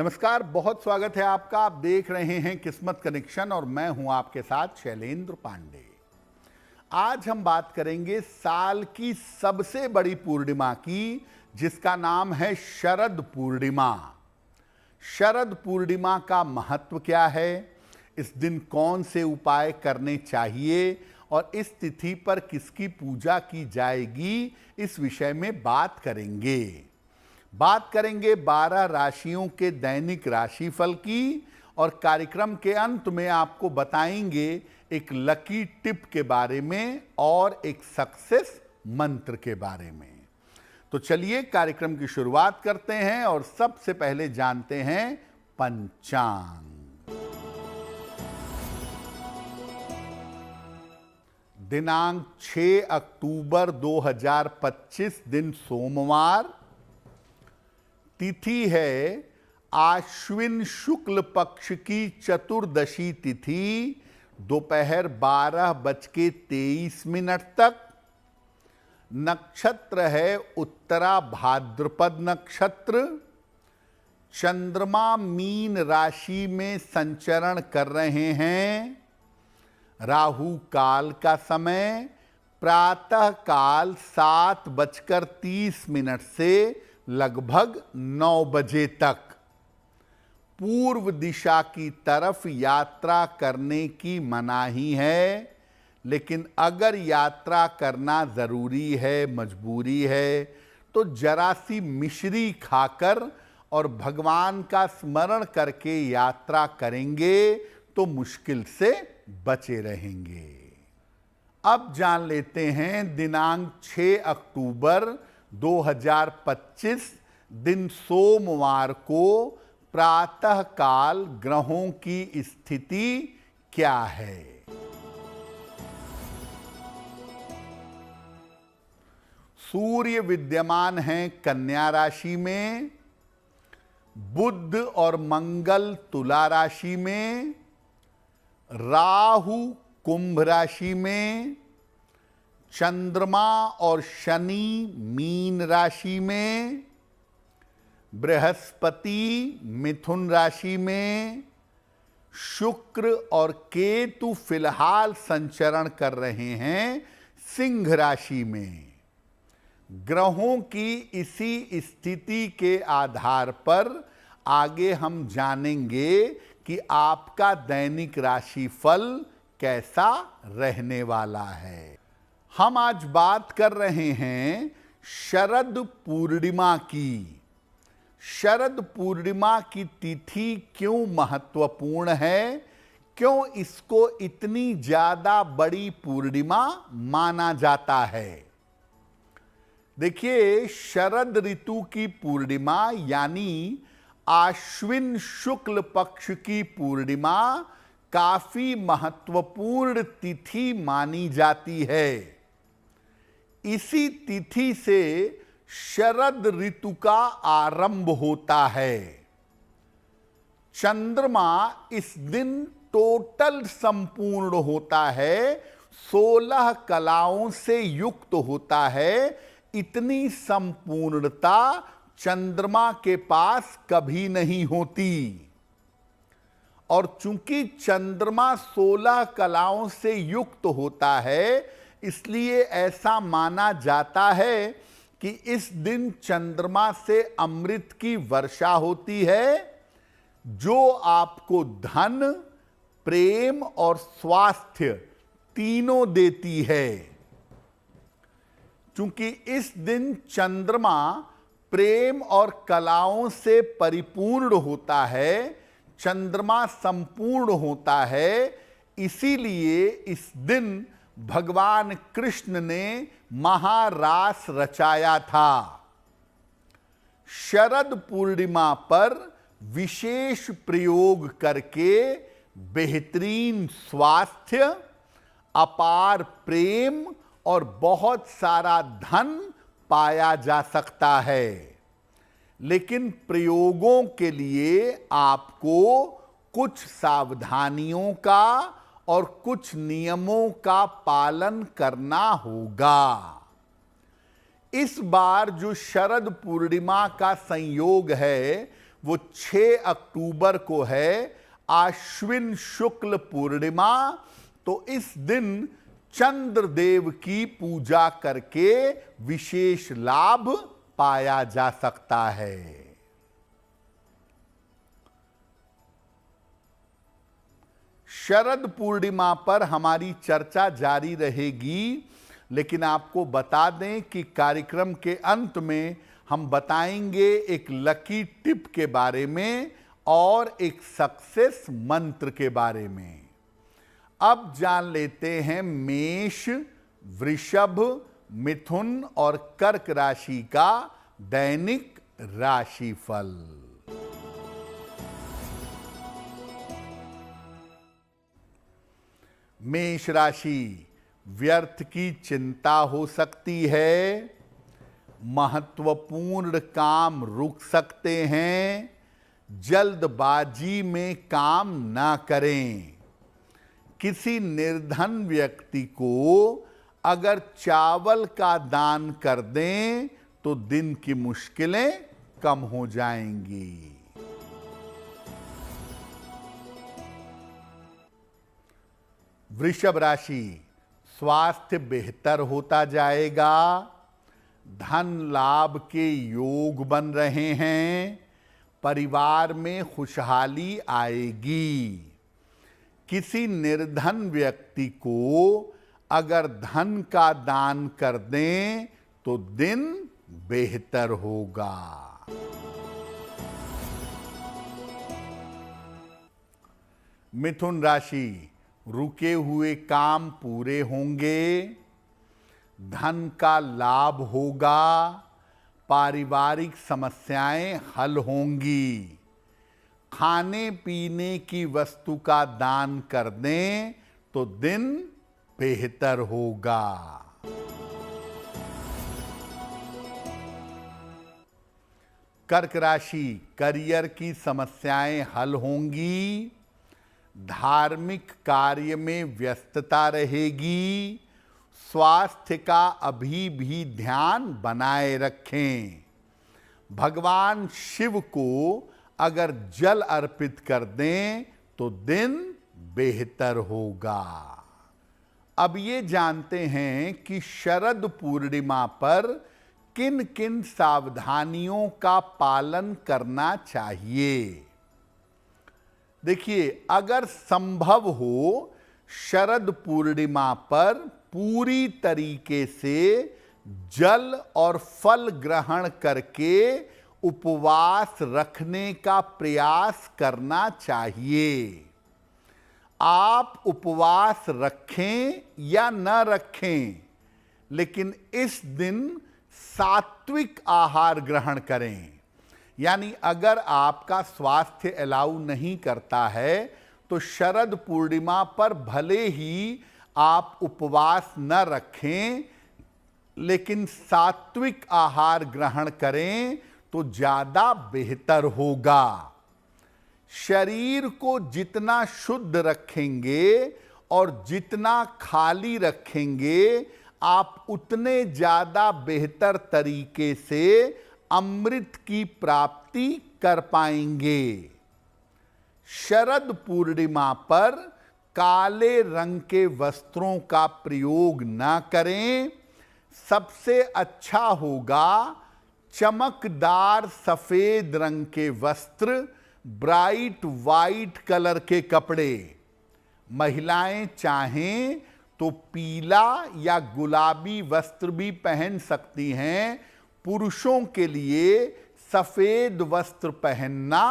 नमस्कार, बहुत स्वागत है आपका। आप देख रहे हैं किस्मत कनेक्शन और मैं हूं आपके साथ शैलेंद्र पांडे। आज हम बात करेंगे साल की सबसे बड़ी पूर्णिमा की, जिसका नाम है शरद पूर्णिमा। शरद पूर्णिमा का महत्व क्या है, इस दिन कौन से उपाय करने चाहिए और इस तिथि पर किसकी पूजा की जाएगी, इस विषय में बात करेंगे। बात करेंगे 12 राशियों के दैनिक राशिफल की और कार्यक्रम के अंत में आपको बताएंगे एक लकी टिप के बारे में और एक सक्सेस मंत्र के बारे में। तो चलिए कार्यक्रम की शुरुआत करते हैं और सबसे पहले जानते हैं पंचांग। दिनांक 6 अक्टूबर 2025 दिन सोमवार, तिथि है आश्विन शुक्ल पक्ष की चतुर्दशी तिथि, दोपहर 12:23 तक। नक्षत्र है उत्तरा भाद्रपद नक्षत्र। चंद्रमा मीन राशि में संचरण कर रहे हैं। राहु काल का समय प्रातः काल 7:30 से लगभग 9 बजे तक। पूर्व दिशा की तरफ यात्रा करने की मनाही है, लेकिन अगर यात्रा करना जरूरी है, मजबूरी है, तो जरा सी मिश्री खाकर और भगवान का स्मरण करके यात्रा करेंगे तो मुश्किल से बचे रहेंगे। अब जान लेते हैं दिनांक 6 अक्टूबर 2025 दिन सोमवार को प्रातः काल ग्रहों की स्थिति क्या है। सूर्य विद्यमान हैं कन्या राशि में, बुध और मंगल तुला राशि में, राहु कुंभ राशि में, चंद्रमा और शनि मीन राशि में, बृहस्पति मिथुन राशि में, शुक्र और केतु फिलहाल संचरण कर रहे हैं सिंह राशि में। ग्रहों की इसी स्थिति के आधार पर आगे हम जानेंगे कि आपका दैनिक राशिफल कैसा रहने वाला है। हम आज बात कर रहे हैं शरद पूर्णिमा की। शरद पूर्णिमा की तिथि क्यों महत्वपूर्ण है, क्यों इसको इतनी ज्यादा बड़ी पूर्णिमा माना जाता है। देखिए, शरद ऋतु की पूर्णिमा यानी आश्विन शुक्ल पक्ष की पूर्णिमा काफी महत्वपूर्ण तिथि मानी जाती है। इसी तिथि से शरद ऋतु का आरंभ होता है। चंद्रमा इस दिन टोटल संपूर्ण होता है, 16 कलाओं से युक्त होता है। इतनी संपूर्णता चंद्रमा के पास कभी नहीं होती। और चूंकि चंद्रमा 16 कलाओं से युक्त होता है, इसलिए ऐसा माना जाता है कि इस दिन चंद्रमा से अमृत की वर्षा होती है, जो आपको धन, प्रेम और स्वास्थ्य तीनों देती है। क्योंकि इस दिन चंद्रमा प्रेम और कलाओं से परिपूर्ण होता है, चंद्रमा संपूर्ण होता है, इसीलिए इस दिन भगवान कृष्ण ने महारास रचाया था। शरद पूर्णिमा पर विशेष प्रयोग करके बेहतरीन स्वास्थ्य, अपार प्रेम और बहुत सारा धन पाया जा सकता है। लेकिन प्रयोगों के लिए आपको कुछ सावधानियों का और कुछ नियमों का पालन करना होगा। इस बार जो शरद पूर्णिमा का संयोग है वो 6 अक्टूबर को है, आश्विन शुक्ल पूर्णिमा। तो इस दिन चंद्रदेव की पूजा करके विशेष लाभ पाया जा सकता है। शरद पूर्णिमा पर हमारी चर्चा जारी रहेगी, लेकिन आपको बता दें कि कार्यक्रम के अंत में हम बताएंगे एक लकी टिप के बारे में और एक सक्सेस मंत्र के बारे में। अब जान लेते हैं मेष, वृषभ, मिथुन और कर्क राशि का दैनिक राशिफल। मेष राशि, व्यर्थ की चिंता हो सकती है, महत्वपूर्ण काम रुक सकते हैं, जल्दबाजी में काम ना करें। किसी निर्धन व्यक्ति को अगर चावल का दान कर दें तो दिन की मुश्किलें कम हो जाएंगी। वृषभ राशि, स्वास्थ्य बेहतर होता जाएगा, धन लाभ के योग बन रहे हैं, परिवार में खुशहाली आएगी। किसी निर्धन व्यक्ति को अगर धन का दान कर दें तो दिन बेहतर होगा। मिथुन राशि, रुके हुए काम पूरे होंगे, धन का लाभ होगा, पारिवारिक समस्याएं हल होंगी। खाने पीने की वस्तु का दान कर दें तो दिन बेहतर होगा। कर्क राशि, करियर की समस्याएं हल होंगी, धार्मिक कार्य में व्यस्तता रहेगी, स्वास्थ्य का अभी भी ध्यान बनाए रखें। भगवान शिव को अगर जल अर्पित कर दें तो दिन बेहतर होगा। अब ये जानते हैं कि शरद पूर्णिमा पर किन किन सावधानियों का पालन करना चाहिए। देखिए, अगर संभव हो शरद पूर्णिमा पर पूरी तरीके से जल और फल ग्रहण करके उपवास रखने का प्रयास करना चाहिए। आप उपवास रखें या न रखें, लेकिन इस दिन सात्विक आहार ग्रहण करें। यानी अगर आपका स्वास्थ्य अलाउ नहीं करता है तो शरद पूर्णिमा पर भले ही आप उपवास न रखें, लेकिन सात्विक आहार ग्रहण करें तो ज्यादा बेहतर होगा। शरीर को जितना शुद्ध रखेंगे और जितना खाली रखेंगे, आप उतने ज्यादा बेहतर तरीके से अमृत की प्राप्ति कर पाएंगे। शरद पूर्णिमा पर काले रंग के वस्त्रों का प्रयोग न करें। सबसे अच्छा होगा चमकदार सफेद रंग के वस्त्र, ब्राइट वाइट कलर के कपड़े। महिलाएं चाहें तो पीला या गुलाबी वस्त्र भी पहन सकती हैं। पुरुषों के लिए सफेद वस्त्र पहनना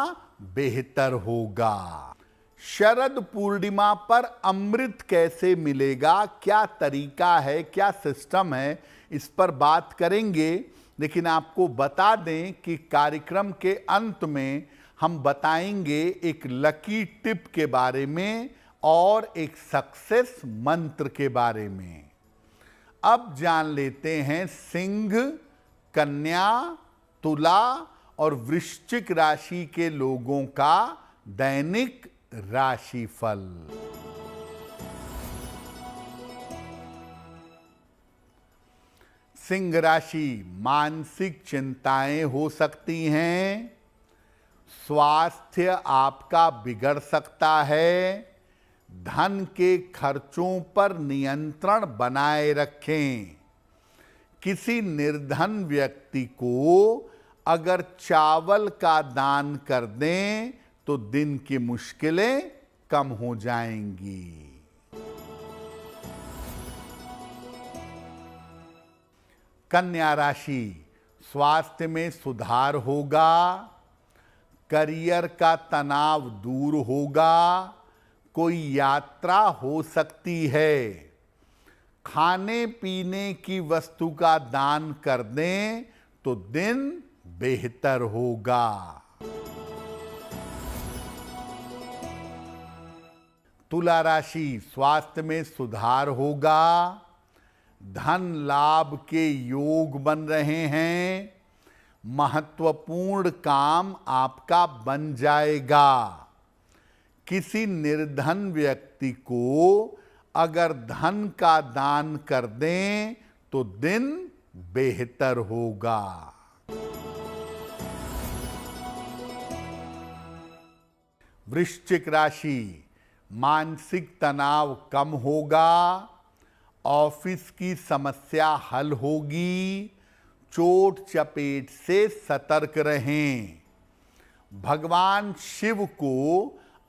बेहतर होगा। शरद पूर्णिमा पर अमृत कैसे मिलेगा, क्या तरीका है, क्या सिस्टम है, इस पर बात करेंगे। लेकिन आपको बता दें कि कार्यक्रम के अंत में हम बताएंगे एक लकी टिप के बारे में और एक सक्सेस मंत्र के बारे में। अब जान लेते हैं सिंह, कन्या, तुला और वृश्चिक राशि के लोगों का दैनिक राशिफल। सिंह राशि, मानसिक चिंताएं हो सकती हैं, स्वास्थ्य आपका बिगड़ सकता है। धन के खर्चों पर नियंत्रण बनाए रखें। किसी निर्धन व्यक्ति को अगर चावल का दान कर दें तो दिन की मुश्किलें कम हो जाएंगी। कन्या राशि, स्वास्थ्य में सुधार होगा। करियर का तनाव दूर होगा। कोई यात्रा हो सकती है। खाने पीने की वस्तु का दान कर दें तो दिन बेहतर होगा। तुला राशि, स्वास्थ्य में सुधार होगा। धन लाभ के योग बन रहे हैं। महत्वपूर्ण काम आपका बन जाएगा। किसी निर्धन व्यक्ति को अगर धन का दान कर दें तो दिन बेहतर होगा। वृश्चिक राशि, मानसिक तनाव कम होगा। ऑफिस की समस्या हल होगी। चोट चपेट से सतर्क रहें। भगवान शिव को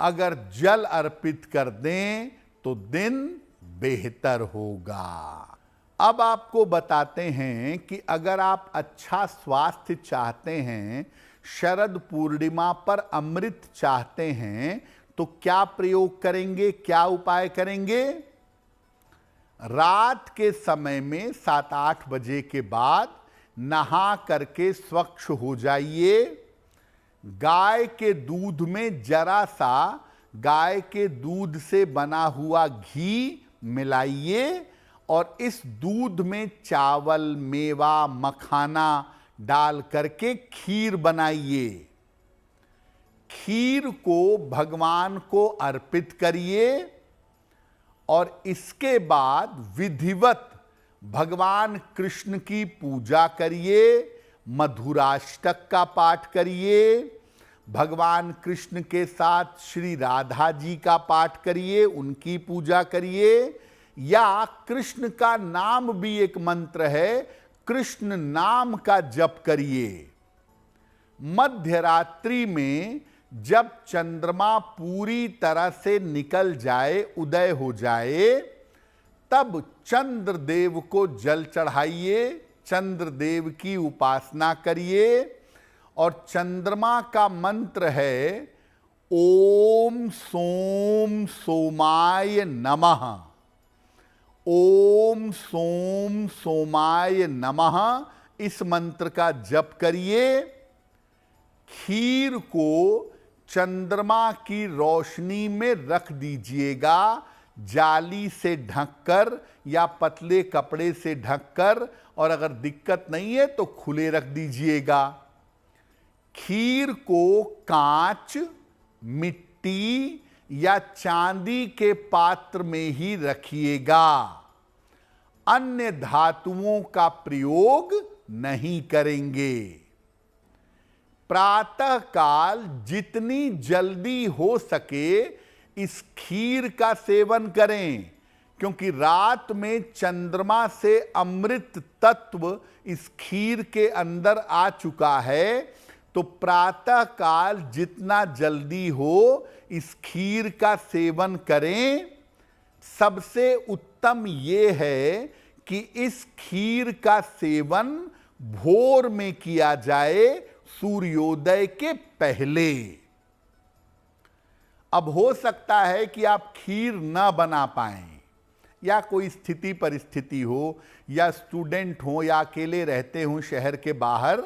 अगर जल अर्पित कर दें तो दिन बेहतर होगा। अब आपको बताते हैं कि अगर आप अच्छा स्वास्थ्य चाहते हैं, शरद पूर्णिमा पर अमृत चाहते हैं, तो क्या प्रयोग करेंगे, क्या उपाय करेंगे? रात के समय में 7-8 बजे के बाद नहा करके स्वच्छ हो जाइए। गाय के दूध में जरा सा गाय के दूध से बना हुआ घी मिलाइए और इस दूध में चावल, मेवा, मखाना डाल करके खीर बनाइए। खीर को भगवान को अर्पित करिए और इसके बाद विधिवत भगवान कृष्ण की पूजा करिए। मधुराष्टक का पाठ करिए। भगवान कृष्ण के साथ श्री राधा जी का पाठ करिए, उनकी पूजा करिए। या कृष्ण का नाम भी एक मंत्र है, कृष्ण नाम का जप करिए। मध्य रात्रि में जब चंद्रमा पूरी तरह से निकल जाए, उदय हो जाए, तब चंद्रदेव को जल चढ़ाइए। चंद्रदेव की उपासना करिए और चंद्रमा का मंत्र है ओम सोम सोमाय नमः। ओम सोम सोमाय नमः इस मंत्र का जप करिए। खीर को चंद्रमा की रोशनी में रख दीजिएगा, जाली से ढककर या पतले कपड़े से ढककर, और अगर दिक्कत नहीं है तो खुले रख दीजिएगा। खीर को कांच, मिट्टी या चांदी के पात्र में ही रखिएगा। अन्य धातुओं का प्रयोग नहीं करेंगे। प्रातः काल जितनी जल्दी हो सके इस खीर का सेवन करें, क्योंकि रात में चंद्रमा से अमृत तत्व इस खीर के अंदर आ चुका है। तो प्रातः काल जितना जल्दी हो इस खीर का सेवन करें। सबसे उत्तम ये है कि इस खीर का सेवन भोर में किया जाए, सूर्योदय के पहले। अब हो सकता है कि आप खीर न बना पाएं, या कोई स्थिति परिस्थिति हो, या स्टूडेंट हो, या अकेले रहते हो शहर के बाहर।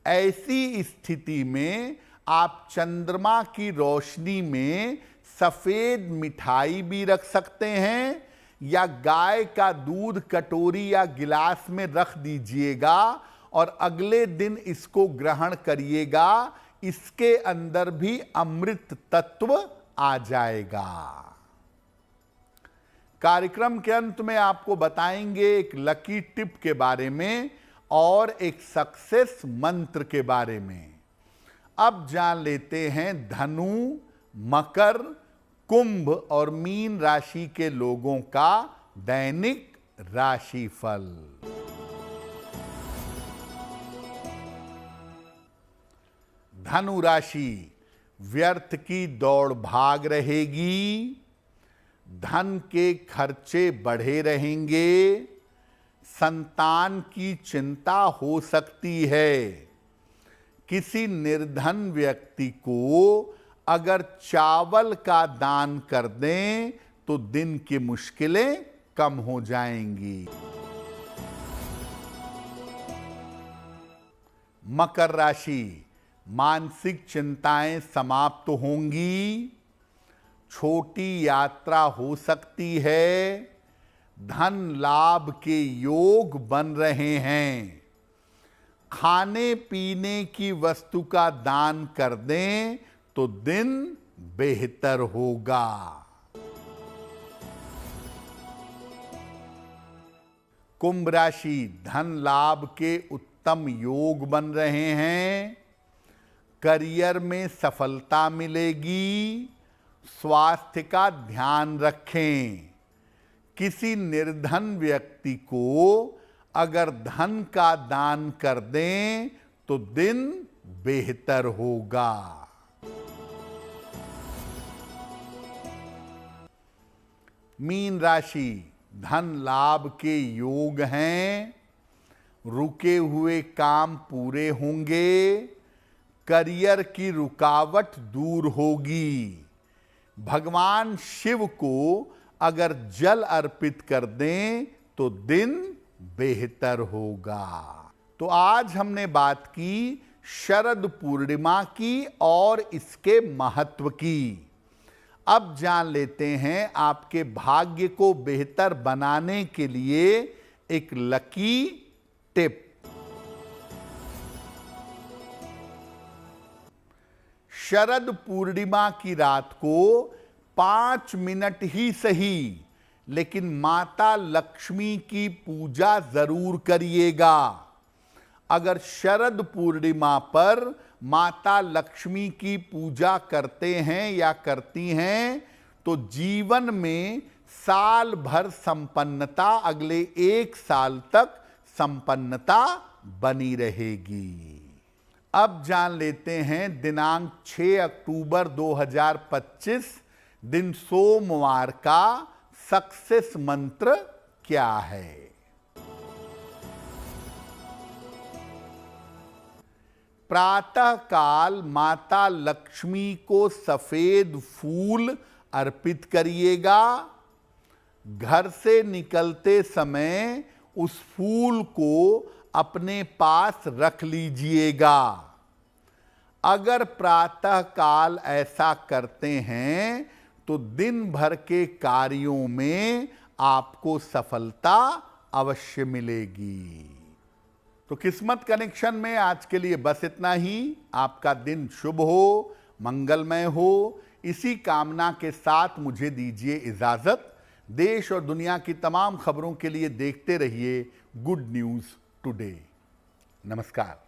ऐसी स्थिति में आप चंद्रमा की रोशनी में सफेद मिठाई भी रख सकते हैं, या गाय का दूध कटोरी या गिलास में रख दीजिएगा और अगले दिन इसको ग्रहण करिएगा। इसके अंदर भी अमृत तत्व आ जाएगा। कार्यक्रम के अंत में आपको बताएंगे एक लकी टिप के बारे में और एक सक्सेस मंत्र के बारे में। अब जान लेते हैं धनु, मकर, कुंभ और मीन राशि के लोगों का दैनिक राशिफल। धनु राशि, व्यर्थ की दौड़ भाग रहेगी, धन के खर्चे बढ़े रहेंगे, संतान की चिंता हो सकती है। किसी निर्धन व्यक्ति को अगर चावल का दान कर दें तो दिन की मुश्किलें कम हो जाएंगी। मकर राशि, मानसिक चिंताएं समाप्त होंगी, छोटी यात्रा हो सकती है, धन लाभ के योग बन रहे हैं। खाने पीने की वस्तु का दान कर दें तो दिन बेहतर होगा। कुंभ राशि, धन लाभ के उत्तम योग बन रहे हैं, करियर में सफलता मिलेगी, स्वास्थ्य का ध्यान रखें। किसी निर्धन व्यक्ति को अगर धन का दान कर दें तो दिन बेहतर होगा। मीन राशि, धन लाभ के योग हैं, रुके हुए काम पूरे होंगे, करियर की रुकावट दूर होगी। भगवान शिव को अगर जल अर्पित कर दें तो दिन बेहतर होगा। तो आज हमने बात की शरद पूर्णिमा की और इसके महत्व की। अब जान लेते हैं आपके भाग्य को बेहतर बनाने के लिए एक लकी टिप। शरद पूर्णिमा की रात को 5 मिनट ही सही लेकिन माता लक्ष्मी की पूजा जरूर करिएगा। अगर शरद पूर्णिमा पर माता लक्ष्मी की पूजा करते हैं या करती हैं तो जीवन में साल भर संपन्नता, अगले 1 साल तक संपन्नता बनी रहेगी। अब जान लेते हैं दिनांक 6 अक्टूबर 2025 दिन सोमवार का सक्सेस मंत्र क्या है। प्रातः काल माता लक्ष्मी को सफेद फूल अर्पित करिएगा। घर से निकलते समय उस फूल को अपने पास रख लीजिएगा। अगर प्रातः काल ऐसा करते हैं तो दिन भर के कार्यों में आपको सफलता अवश्य मिलेगी। तो किस्मत कनेक्शन में आज के लिए बस इतना ही। आपका दिन शुभ हो, मंगलमय हो, इसी कामना के साथ मुझे दीजिए इजाजत। देश और दुनिया की तमाम खबरों के लिए देखते रहिए गुड न्यूज टुडे। नमस्कार।